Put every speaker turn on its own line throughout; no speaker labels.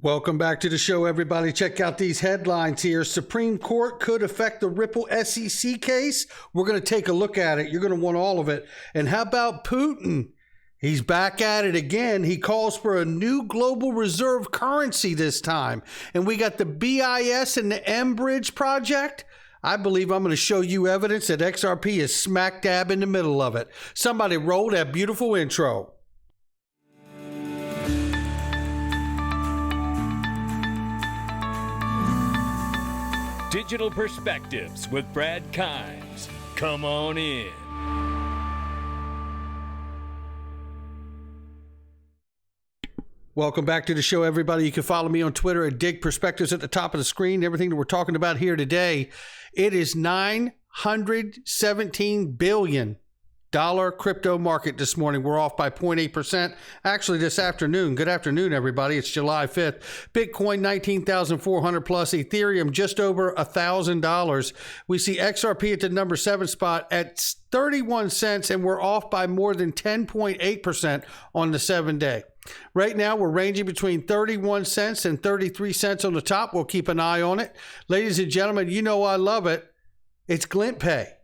Welcome back to the show, everybody. Check out these headlines here. Supreme Court could affect the Ripple SEC case. We're going to take a look at it. You're going to want all of it. And how about Putin? He's back at it again. He calls for a new global reserve currency this time. And we got the BIS and the Mbridge project. I believe I'm going to show you evidence that XRP is smack dab in the middle of it. Somebody roll that beautiful intro.
Digital Perspectives with Brad Kimes. Come on in.
Welcome back to the show, everybody. You can follow me on Twitter at Dig Perspectives at the top of the screen. Everything that we're talking about here today, it is $917 billion crypto market this morning. We're off by 0.8%. Actually, this afternoon. Good afternoon, everybody. It's July 5th. Bitcoin, 19,400 plus. Ethereum, just over $1,000. We see XRP at the number 7 spot at 31 cents, and we're off by more than 10.8% on the 7-day. Right now, we're ranging between 31 cents and 33 cents on the top. We'll keep an eye on it. Ladies and gentlemen, you know I love it. It's Glint Pay.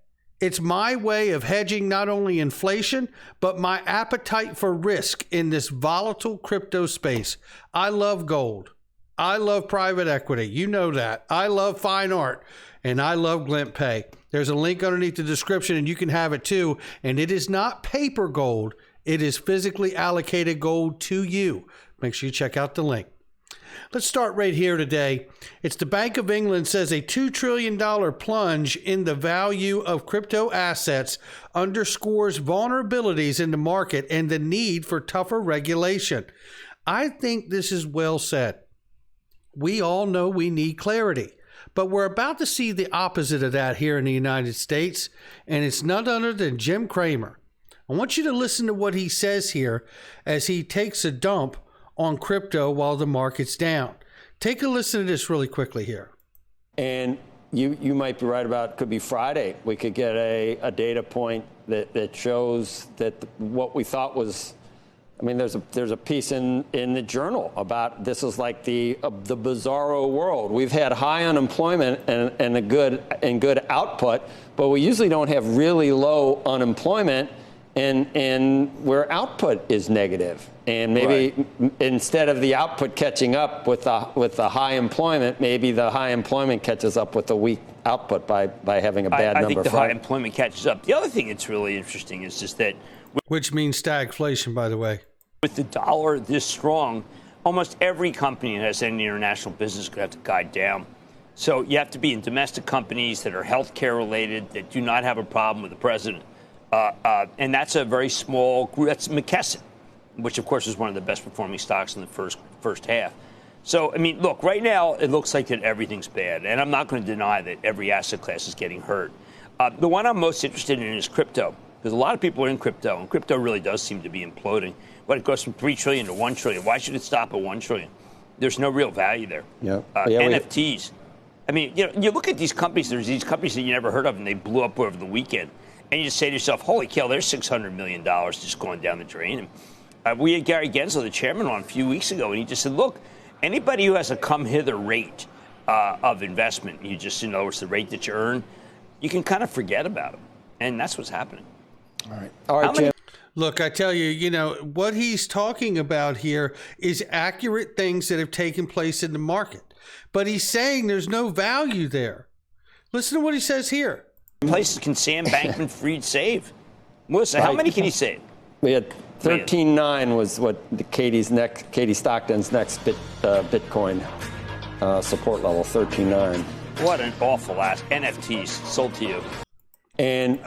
It's my way of hedging not only inflation, but my appetite for risk in this volatile crypto space. I love gold. I love private equity. You know that. I love fine art. And I love Glint Pay. There's a link underneath the description, and you can have it too. And it is not paper gold. It is physically allocated gold to you. Make sure you check out the link. Let's start right here today. It's the Bank of England says a $2 trillion plunge in the value of crypto assets underscores vulnerabilities in the market and the need for tougher regulation. I think this is well said. We all know we need clarity, but we're about to see the opposite of that here in the United States, and it's none other than Jim Cramer. I want you to listen to what he says here as he takes a dump on crypto while the market's down. Take a listen to this really quickly here.
And you might be right about, could be Friday. We could get a data point that shows that what we thought was, I mean, there's a piece in the journal about this is like the bizarro world. We've had high unemployment and good output, but we usually don't have really low unemployment and where output is negative. And maybe instead of the output catching up with the high employment, maybe the high employment catches up with the weak output by having a bad number.
I think the high employment catches up. The other thing that's really interesting is just that,
which means stagflation, by the way.
With the dollar this strong, almost every company that has any international business is going to have to guide down. So you have to be in domestic companies that are healthcare related, that do not have a problem with the president. And that's a very small group. That's McKesson, which, of course, is one of the best performing stocks in the first half. So, I mean, look, right now it looks like that everything's bad. And I'm not going to deny that every asset class is getting hurt. The one I'm most interested in is crypto, because a lot of people are in crypto, and crypto really does seem to be imploding. But it goes from 3 trillion to 1 trillion. Why should it stop at 1 trillion? There's no real value there. NFTs. I mean, you look at these companies, there's these companies that you never heard of, and they blew up over the weekend. And you just say to yourself, holy cow, there's $600 million just going down the drain. And we had Gary Gensler, the chairman, on a few weeks ago, and he just said, look, anybody who has a come-hither rate of investment, you just, in other words, the rate that you earn, you can kind of forget about them. And that's what's happening.
All right, Jim.
Look, I tell you, what he's talking about here is accurate things that have taken place in the market. But he's saying there's no value there. Listen to what he says here.
Places can Sam Bankman-Fried save? Melissa, how many can he save?
We had 13.9 was what Katie Stockton's next Bitcoin support level, 13.9.
What an awful ask. NFTs sold to you.
And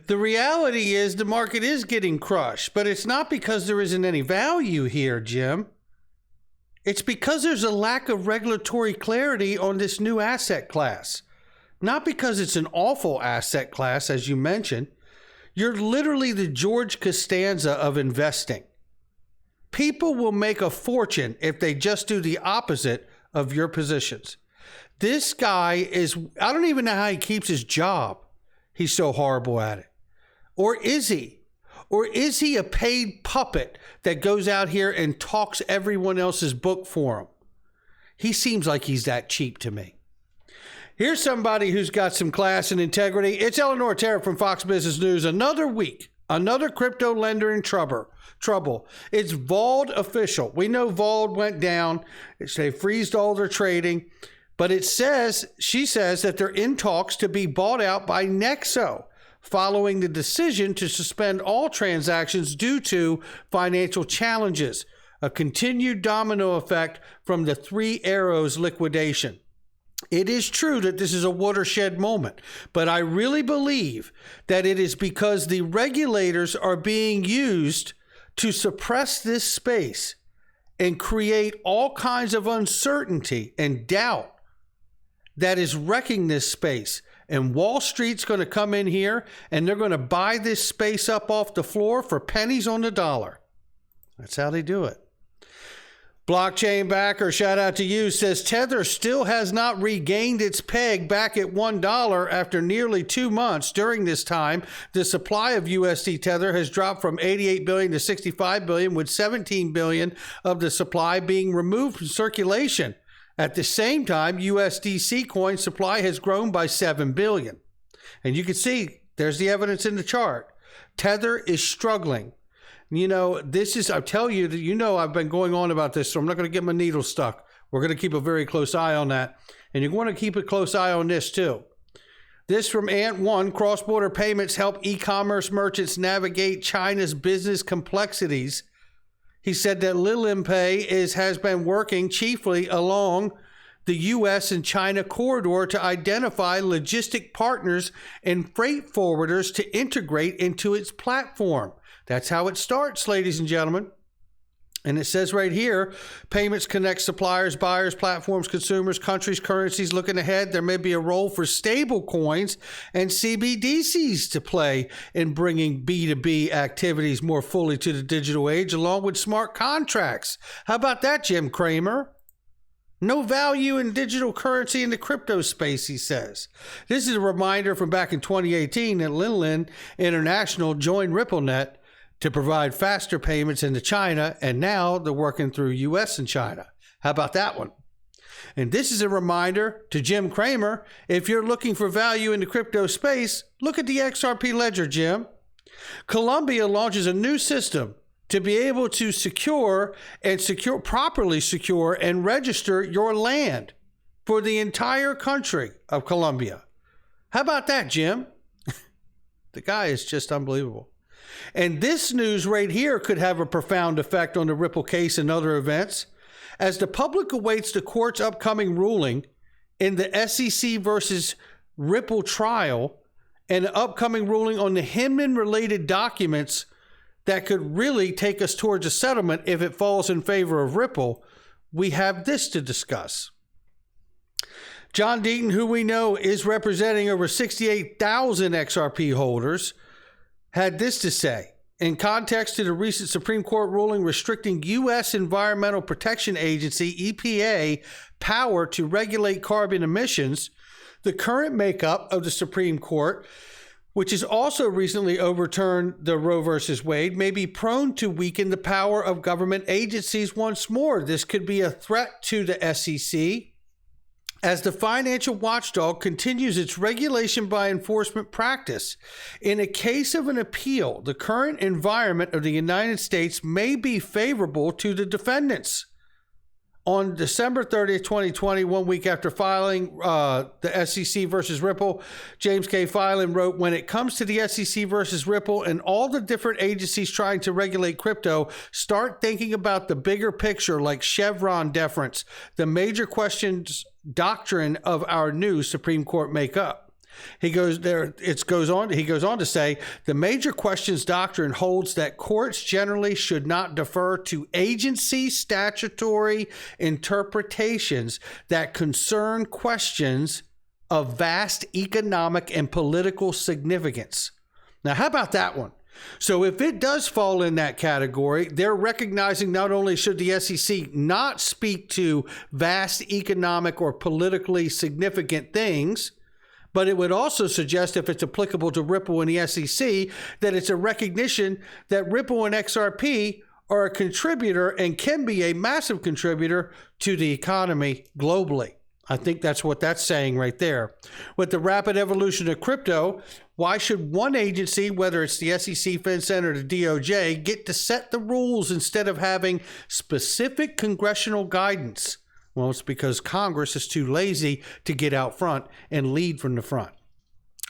the reality is the market is getting crushed, but it's not because there isn't any value here, Jim. It's because there's a lack of regulatory clarity on this new asset class. Not because it's an awful asset class, as you mentioned. You're literally the George Costanza of investing. People will make a fortune if they just do the opposite of your positions. This guy is, I don't even know how he keeps his job. He's so horrible at it. Or is he? Or is he a paid puppet that goes out here and talks everyone else's book for him? He seems like he's that cheap to me. Here's somebody who's got some class and integrity. It's Eleanor Terra from Fox Business News. Another week, another crypto lender in trouble. It's Vault official. We know Vault went down. They freezed all their trading. But she says that they're in talks to be bought out by Nexo following the decision to suspend all transactions due to financial challenges, a continued domino effect from the Three Arrows liquidation. It is true that this is a watershed moment, but I really believe that it is because the regulators are being used to suppress this space and create all kinds of uncertainty and doubt that is wrecking this space. And Wall Street's going to come in here and they're going to buy this space up off the floor for pennies on the dollar. That's how they do it. Blockchain backer, shout out to you, says Tether still has not regained its peg back at $1 after nearly 2 months. During this time, the supply of USD Tether has dropped from 88 billion to 65 billion, with 17 billion of the supply being removed from circulation. At the same time, USDC coin supply has grown by 7 billion. And you can see, there's the evidence in the chart. Tether is struggling. You know, I tell you that, I've been going on about this, so I'm not going to get my needle stuck. We're going to keep a very close eye on that. And you're going to keep a close eye on this too. This from Ant1, cross-border payments help e-commerce merchants navigate China's business complexities. He said that LiLimpay has been working chiefly along the U.S. and China corridor to identify logistic partners and freight forwarders to integrate into its platform. That's how it starts, ladies and gentlemen. And it says right here, payments connect suppliers, buyers, platforms, consumers, countries, currencies. Looking ahead, there may be a role for stable coins and CBDCs to play in bringing B2B activities more fully to the digital age, along with smart contracts. How about that, Jim Cramer? No value in digital currency in the crypto space, he says. This is a reminder from back in 2018 that Linlin International joined RippleNet to provide faster payments into China, and now they're working through U.S. and China. How about that one? And this is a reminder to Jim Cramer, if you're looking for value in the crypto space, look at the XRP ledger, Jim. Colombia launches a new system to be able to properly secure and register your land for the entire country of Colombia. How about that, Jim? The guy is just unbelievable. And this news right here could have a profound effect on the Ripple case and other events. As the public awaits the court's upcoming ruling in the SEC versus Ripple trial and the upcoming ruling on the Hinman-related documents that could really take us towards a settlement if it falls in favor of Ripple, we have this to discuss. John Deaton, who we know is representing over 68,000 XRP holders, had this to say. In context to the recent Supreme Court ruling restricting U.S. Environmental Protection Agency, EPA, power to regulate carbon emissions, the current makeup of the Supreme Court, which has also recently overturned the Roe versus Wade, may be prone to weaken the power of government agencies once more. This could be a threat to the SEC as the financial watchdog continues its regulation by enforcement practice. In a case of an appeal, the current environment of the United States may be favorable to the defendants. On December 30th, 2020, 1 week after filing the SEC versus Ripple, James K. Filan wrote, when it comes to the SEC versus Ripple and all the different agencies trying to regulate crypto, start thinking about the bigger picture like Chevron deference, the major questions doctrine of our new Supreme Court makeup. He goes on to say, the major questions doctrine holds that courts generally should not defer to agency statutory interpretations that concern questions of vast economic and political significance. Now, how about that one? So if it does fall in that category, they're recognizing not only should the SEC not speak to vast economic or politically significant things, But it would also suggest, if it's applicable to Ripple and the SEC, that it's a recognition that Ripple and XRP are a contributor and can be a massive contributor to the economy globally. I think that's what that's saying right there. With the rapid evolution of crypto, why should one agency, whether it's the SEC, FinCEN, or the DOJ, get to set the rules instead of having specific congressional guidance? Well, it's because Congress is too lazy to get out front and lead from the front,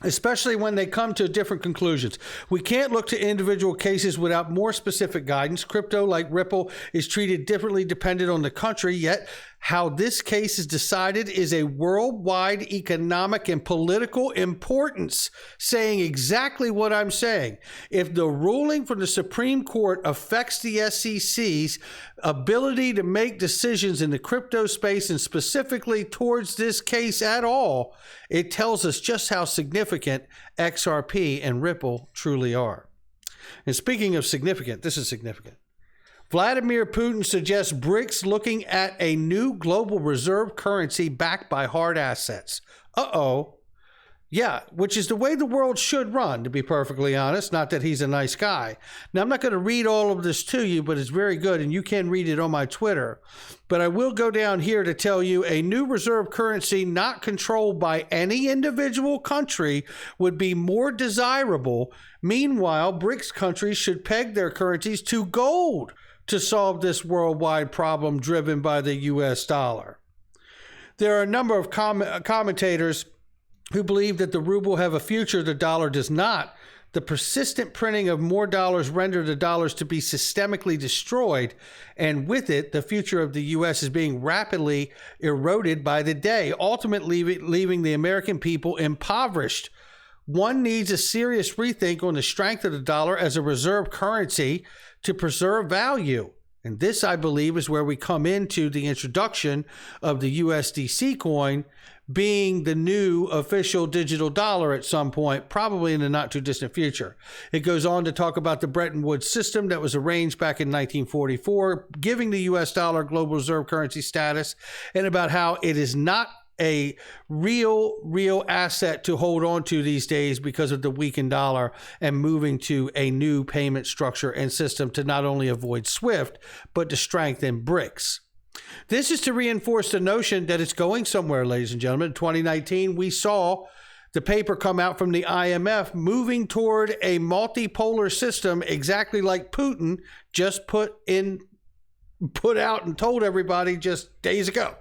especially when they come to different conclusions. We can't look to individual cases without more specific guidance. Crypto, like Ripple, is treated differently depending on the country, yet how this case is decided is a worldwide economic and political importance, saying exactly what I'm saying. If the ruling from the Supreme Court affects the SEC's ability to make decisions in the crypto space and specifically towards this case at all, it tells us just how significant XRP and Ripple truly are. And speaking of significant, this is significant. Vladimir Putin suggests BRICS looking at a new global reserve currency backed by hard assets. Uh-oh. Yeah, which is the way the world should run, to be perfectly honest. Not that he's a nice guy. Now, I'm not going to read all of this to you, but it's very good, and you can read it on my Twitter. But I will go down here to tell you a new reserve currency not controlled by any individual country would be more desirable. Meanwhile, BRICS countries should peg their currencies to gold to solve this worldwide problem driven by the US dollar. There are a number of commentators who believe that the ruble have a future, the dollar does not. The persistent printing of more dollars render the dollars to be systemically destroyed, and with it, the future of the U.S. is being rapidly eroded by the day, ultimately leaving the American people impoverished. One needs a serious rethink on the strength of the dollar as a reserve currency to preserve value. And this, I believe, is where we come into the introduction of the USDC coin being the new official digital dollar at some point, probably in the not too distant future. It goes on to talk about the Bretton Woods system that was arranged back in 1944, giving the US dollar global reserve currency status, and about how it is not a real asset to hold on to these days because of the weakened dollar, and moving to a new payment structure and system to not only avoid SWIFT, but to strengthen BRICS. This is to reinforce the notion that it's going somewhere, ladies and gentlemen. In 2019, we saw the paper come out from the IMF moving toward a multipolar system, exactly like Putin just put out and told everybody just days ago.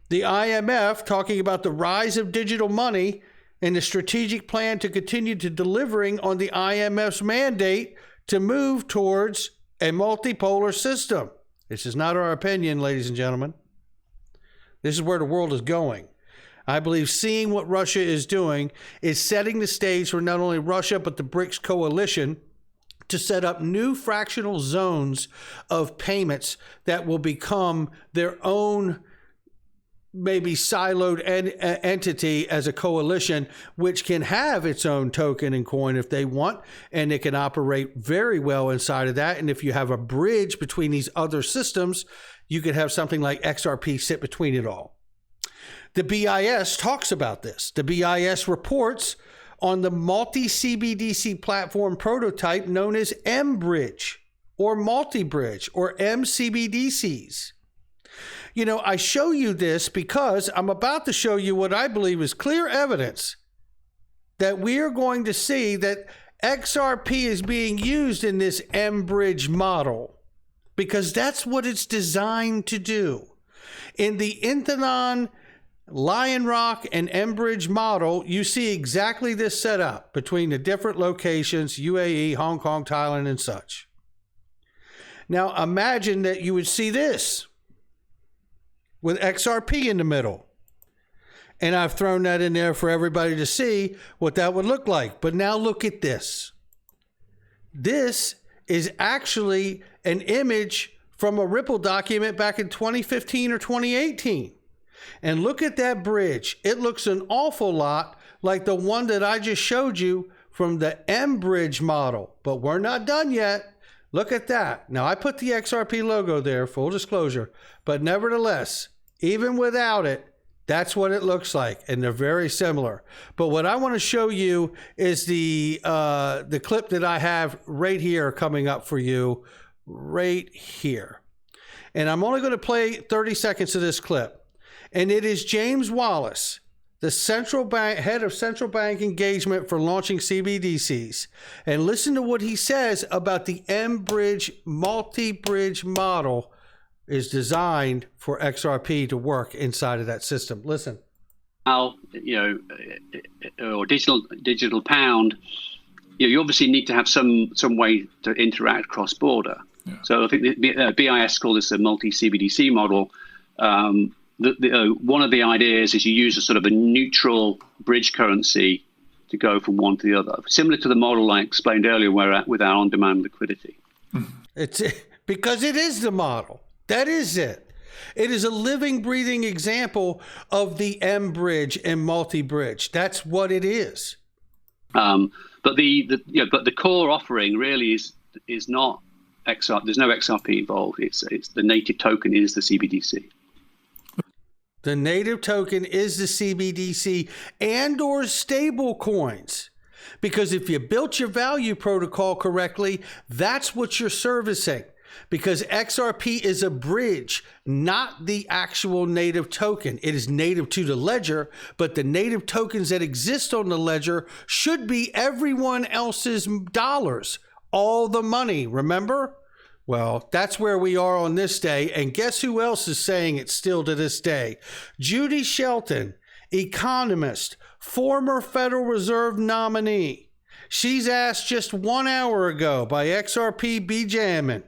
The IMF talking about the rise of digital money and the strategic plan to continue to delivering on the IMF's mandate to move towards a multipolar system. This is not our opinion, ladies and gentlemen. This is where the world is going. I believe seeing what Russia is doing is setting the stage for not only Russia, but the BRICS coalition to set up new fractional zones of payments that will become their own maybe siloed entity as a coalition, which can have its own token and coin if they want, and it can operate very well inside of that. And if you have a bridge between these other systems, you could have something like XRP sit between it all. The BIS talks about this. The BIS reports on the multi-CBDC platform prototype known as Mbridge or Multi-Bridge or mCBDCs. You know, I show you this because I'm about to show you what I believe is clear evidence that we are going to see that XRP is being used in this Mbridge model, because that's what it's designed to do. In the Inthenon, Lion Rock, and Mbridge model, you see exactly this setup between the different locations, UAE, Hong Kong, Thailand, and such. Now imagine that you would see this with XRP in the middle. And I've thrown that in there for everybody to see what that would look like. But now look at this. This is actually an image from a Ripple document back in 2015 or 2018. And look at that bridge. It looks an awful lot like the one that I just showed you from the Mbridge model. But we're not done yet. Look at that. Now, I put the XRP logo there, full disclosure, but nevertheless, even without it, That's what it looks like, and they're very similar. But what I want to show you is the clip that I have right here coming up for you, right here. And I'm only going to play 30 seconds of this clip. And it is James Wallace, the central bank head of central bank engagement for launching CBDCs. And listen to what he says about the Mbridge multi-bridge model is designed for XRP to work inside of that system. Listen.
Or digital pound, you obviously need to have some way to interact cross border. Yeah. So I think the BIS call this a multi-CBDC model. One of the ideas is you use a sort of a neutral bridge currency to go from one to the other, similar to the model I explained earlier, with our on-demand liquidity.
It's because it is the model. That is it. It is a living, breathing example of the Mbridge and multi-bridge. That's what it is.
But the core offering really is not XRP. There's no XRP involved. It's the native token is the CBDC.
The native token is the CBDC and or stable coins. Because if you built your value protocol correctly, that's what you're servicing. Because XRP is a bridge, not the actual native token. It is native to the ledger, but the native tokens that exist on the ledger should be everyone else's dollars, all the money, remember? Well, that's where we are on this day, and guess who else is saying it still to this day? Judy Shelton, economist, former Federal Reserve nominee. She's asked just 1 hour ago by XRP Benjamin,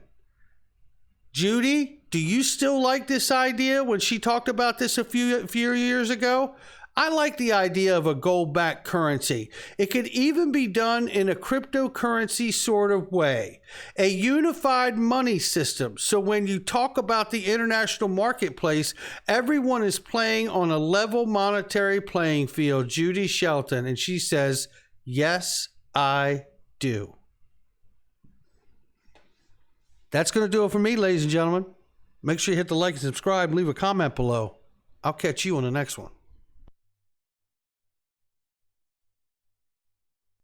Judy, do you still like this idea when she talked about this a few years ago? I like the idea of a gold-backed currency. It could even be done in a cryptocurrency sort of way, a unified money system. So when you talk about the international marketplace, everyone is playing on a level monetary playing field. Judy Shelton, and she says, yes, I do. That's going to do it for me, ladies and gentlemen. Make sure you hit the like and subscribe and leave a comment below. I'll catch you on the next one.